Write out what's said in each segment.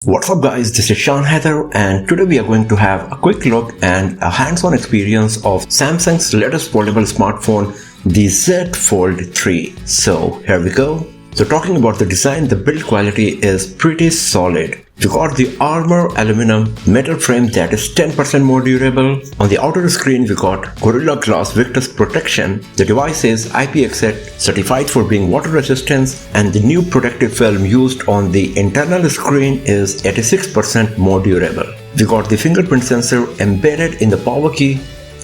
What's up guys, this is Sean Heather and today we are going to have a quick look and a hands-on experience of Samsung's latest foldable smartphone, the Z Fold 3. So here we go. So talking about the design, the build quality is pretty solid. We got the Armor aluminum metal frame that is 10% more durable. On the outer screen we got Gorilla Glass Victus protection. The device is IPX8 certified for being water resistant, and the new protective film used on the internal screen is 86% more durable. We got the fingerprint sensor embedded in the power key.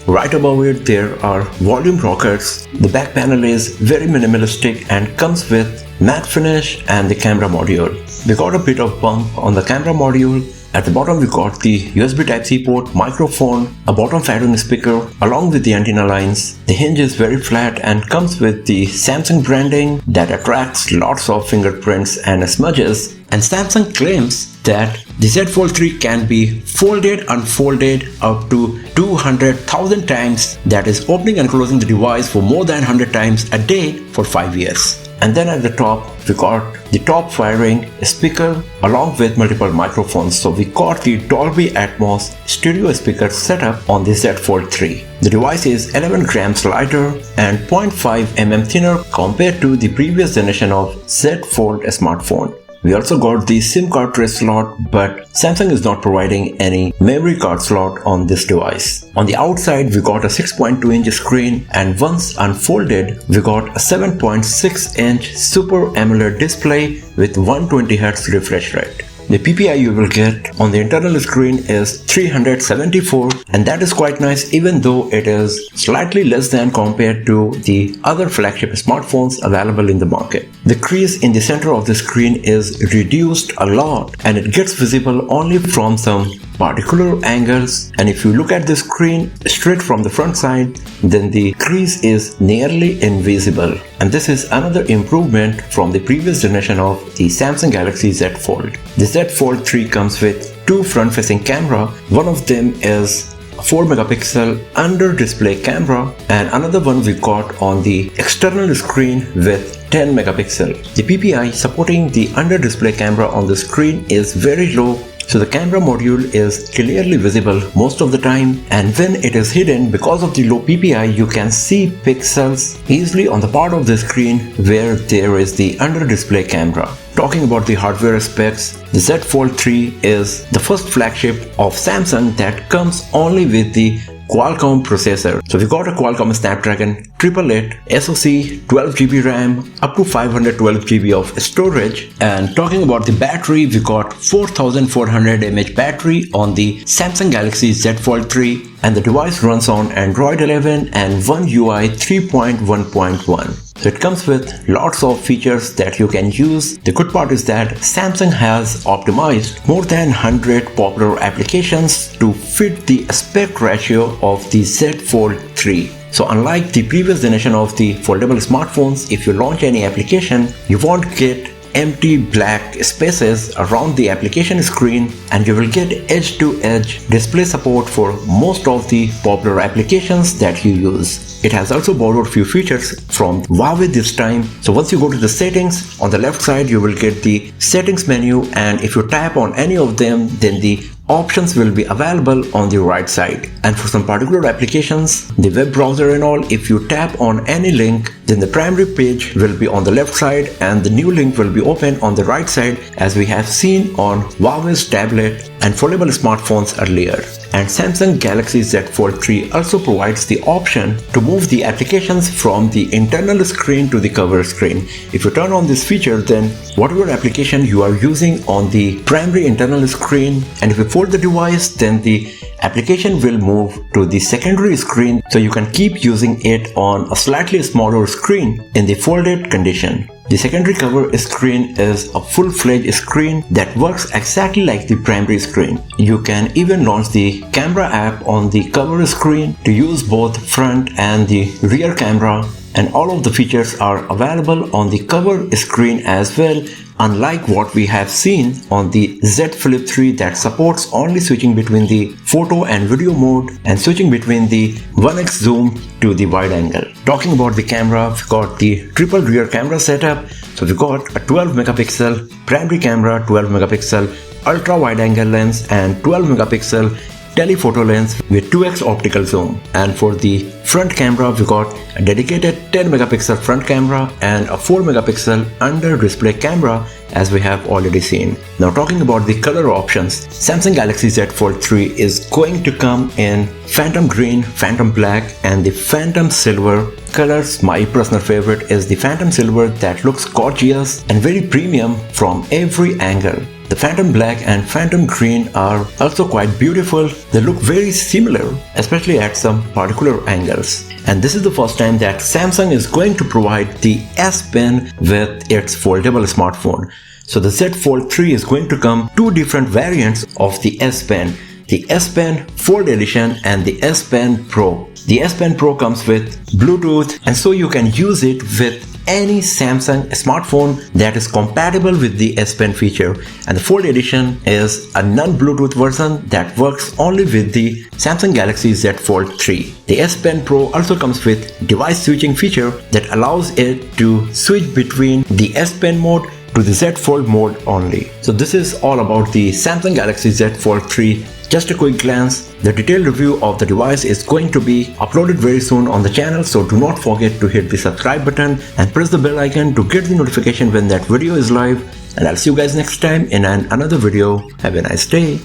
Right above it there are volume rockers. The back panel is very minimalistic and comes with matte finish and the camera module. We got a bit of bump on the camera module. At the bottom we got the USB Type-C port, microphone, a bottom fat-on speaker along with the antenna lines. The hinge is very flat and comes with the Samsung branding that attracts lots of fingerprints and smudges. And Samsung claims that the Z Fold 3 can be folded, unfolded up to 200,000 times, that is opening and closing the device for more than 100 times a day for 5 years. And then at the top we got the top firing speaker along with multiple microphones. So we got the Dolby Atmos stereo speaker setup on the Z Fold 3. The device is 11 grams lighter and 0.5 mm thinner compared to the previous generation of Z Fold smartphone. We also got the SIM card tray slot, but Samsung is not providing any memory card slot on this device. On the outside we got a 6.2-inch screen, and once unfolded we got a 7.6-inch Super AMOLED display with 120Hz refresh rate. The PPI you will get on the internal screen is 374, and that is quite nice even though it is slightly less than compared to the other flagship smartphones available in the market. The crease in the center of the screen is reduced a lot and it gets visible only from some particular angles, and if you look at the screen straight from the front side then the crease is nearly invisible, and this is another improvement from the previous generation of the Samsung Galaxy Z Fold. The Z Fold 3 comes with two front-facing camera. One of them is a 4 megapixel under display camera and another one we got on the external screen with 10 megapixel. The PPI supporting the under display camera on the screen is very low, so the camera module is clearly visible most of the time, and when it is hidden because of the low PPI you can see pixels easily on the part of the screen where there is the under display camera. Talking about the hardware specs, the Z Fold 3 is the first flagship of Samsung that comes only with the Qualcomm processor. So we got a Qualcomm Snapdragon 888 SoC, 12GB RAM, up to 512GB of storage. And talking about the battery, we got 4400 mAh battery on the Samsung Galaxy Z Fold 3, and the device runs on Android 11 and One UI 3.1.1. So it comes with lots of features that you can use. The good part is that Samsung has optimized more than 100 popular applications to fit the aspect ratio of the Z Fold 3. So unlike the previous generation of the foldable smartphones, if you launch any application, you won't get empty black spaces around the application screen, and you will get edge-to-edge display support for most of the popular applications that you use. It has also borrowed few features from Huawei this time. So once you go to the settings, on the left side you will get the settings menu, and if you tap on any of them then the options will be available on the right side. And for some particular applications, the web browser and all, if you tap on any link then the primary page will be on the left side and the new link will be open on the right side, as we have seen on Huawei's tablet and foldable smartphones earlier. And Samsung Galaxy Z Fold 3 also provides the option to move the applications from the internal screen to the cover screen. If you turn on this feature, then whatever application you are using on the primary internal screen, and if you fold the device then the application will move to the secondary screen, so you can keep using it on a slightly smaller screen in the folded condition. The secondary cover screen is a full-fledged screen that works exactly like the primary screen. You can even launch the camera app on the cover screen to use both front and the rear camera, and all of the features are available on the cover screen as well, unlike what we have seen on the Z Flip 3 that supports only switching between the photo and video mode and switching between the 1x zoom to the wide angle. Talking about the camera, we got the triple rear camera setup. So we got a 12 megapixel primary camera, 12 megapixel ultra wide angle lens and 12 megapixel telephoto lens with 2x optical zoom. And for the front camera, we got a dedicated 10 megapixel front camera and a 4 megapixel under display camera, as we have already seen. Now talking about the color options, Samsung Galaxy Z Fold 3 is going to come in Phantom Green, Phantom Black and the Phantom Silver colors. My personal favorite is the Phantom Silver that looks gorgeous and very premium from every angle. The Phantom Black and Phantom Green are also quite beautiful. They look very similar, especially at some particular angles. And this is the first time that Samsung is going to provide the S Pen with its foldable smartphone. So the Z Fold 3 is going to come two different variants of the S Pen. The S Pen Fold Edition and the S Pen Pro. The S Pen Pro comes with Bluetooth, and so you can use it with any Samsung smartphone that is compatible with the S Pen feature. And the Fold Edition is a non-Bluetooth version that works only with the Samsung Galaxy Z Fold 3. The S Pen Pro also comes with device switching feature that allows it to switch between the S Pen mode to the Z Fold mode only. So this is all about the Samsung Galaxy Z Fold 3. Just a quick glance. The detailed review of the device is going to be uploaded very soon on the channel, so do not forget to hit the subscribe button and press the bell icon to get the notification when that video is live. And I'll see you guys next time in another video. Have a nice day.